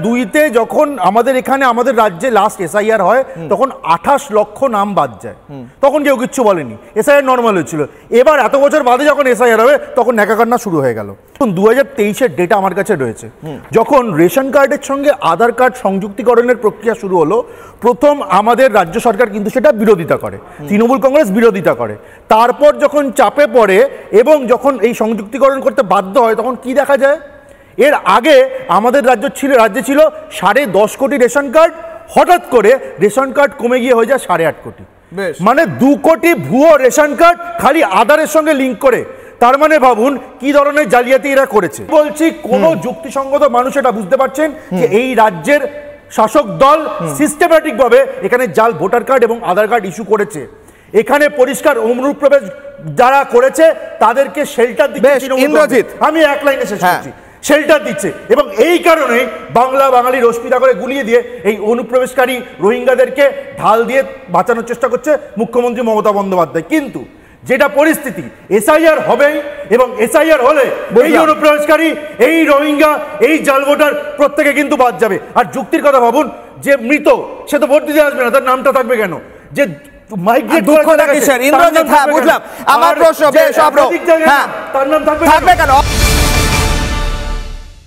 2002-তে যখন আমাদের এখানে আমাদের রাজ্যে লাস্ট এসআইআর হয় তখন 28 লক্ষ নাম বাদ যায়, তখন কেউ কিচ্ছু বলেনি, এসআইআর নর্মাল হয়েছিল। এবার এত বছর বাদে যখন এসআইআর হবে তখন ন্যাকাকান্না শুরু হয়ে গেল। 2023-এর ডেটা আমার কাছে রয়েছে, যখন রেশন কার্ডের সঙ্গে আধার কার্ড সংযুক্তিকরণের প্রক্রিয়া শুরু হলো, প্রথম আমাদের রাজ্য সরকার কিন্তু সেটা বিরোধিতা করে, তৃণমূল কংগ্রেস বিরোধিতা করে। তারপর যখন চাপে পড়ে এবং যখন এই সংযুক্তিকরণ করতে বাধ্য হয় তখন কি দেখা যায়, এর আগে আমাদের রাজ্যে ছিল 10.5 কোটি রেশন কার্ড, হঠাৎ করে রেশন কার্ড কমে গিয়ে হয়ে যায় 8.5 কোটি, মানে 2 কোটি ভুয়ো রেশন কার্ড খালি আধারের সঙ্গে লিঙ্ক করে। তার মানে ভাবুন কি ধরনের জালিয়াতি এরা করেছে। বলছি কোন যুক্তিসঙ্গত মানুষ এটা বুঝতে পারছেন যে এই রাজ্যের শাসক দল সিস্টেম্যাটিক ভাবে এখানে জাল ভোটার কার্ড এবং আধার কার্ড ইস্যু করেছে। এখানে পরিষ্কার অনুপ্রবেশ যারা করেছে তাদেরকে শেল্টার দিচ্ছে। আমি এক লাইনে শেষ করছি, শেল্টার দিচ্ছে, এবং এই কারণে বাঙালি রশ্মিতা করে গুলিয়ে দিয়ে এই অনুপ্রবেশকারী রোহিঙ্গাদেরকে ঢাল দিয়ে বাঁচানোর চেষ্টা করছে মুখ্যমন্ত্রী মমতা বন্দ্যোপাধ্যায়। কিন্তু যেটা পরিস্থিতি, এসআইআর হবেই, এবং এসআইআর হলে এই অনুপ্রবেশকারী, এই রোহিঙ্গা, এই জাল ভোটার প্রত্যেকে কিন্তু বাদ যাবে। আর যুক্তির কথা ভাবুন, যে মৃত সে তো ভোট দিতে আসবে না, তার নামটা থাকবে কেন? যে মাইগ্রেট বুঝলাম আমার প্রশ্ন, তার নাম থাকবে কেন?